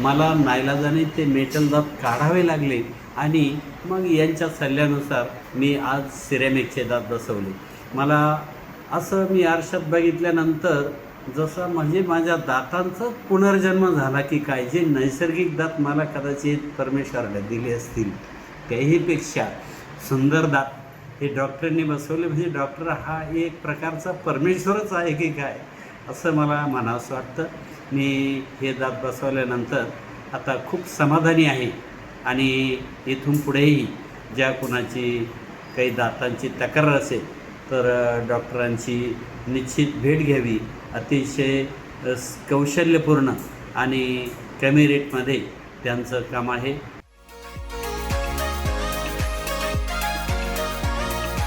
मला नाईलाजाने ते मेटल दात काढावे लागले आणि मग यांच्या सल्ल्यानुसार मी आज सिरेमिकचे दात बसवले. मला असं मी आरशात बघितल्यानंतर जसं म्हणजे माझ्या दातांचा पुनर्जन्म झाला की काय, जे नैसर्गिक दात मला कदाचित परमेश्वराने दिले असतील त्याहीपेक्षा सुंदर दात हे डॉक्टरांनी बसवले. म्हणजे डॉक्टर हा एक प्रकारचा परमेश्वरच आहे की काय असं मला म्हणावंसं वाटतं. मी हे दात बसवल्यानंतर आता खूप समाधानी आहे आणि इथून पुढेही ज्या कुणाची काही दातांची तक्रार असेल तर डॉक्टरांची निश्चित भेट घ्यावी. अतिशय कौशल्यपूर्ण आणि कमी रेटमध्ये त्यांचं काम आहे.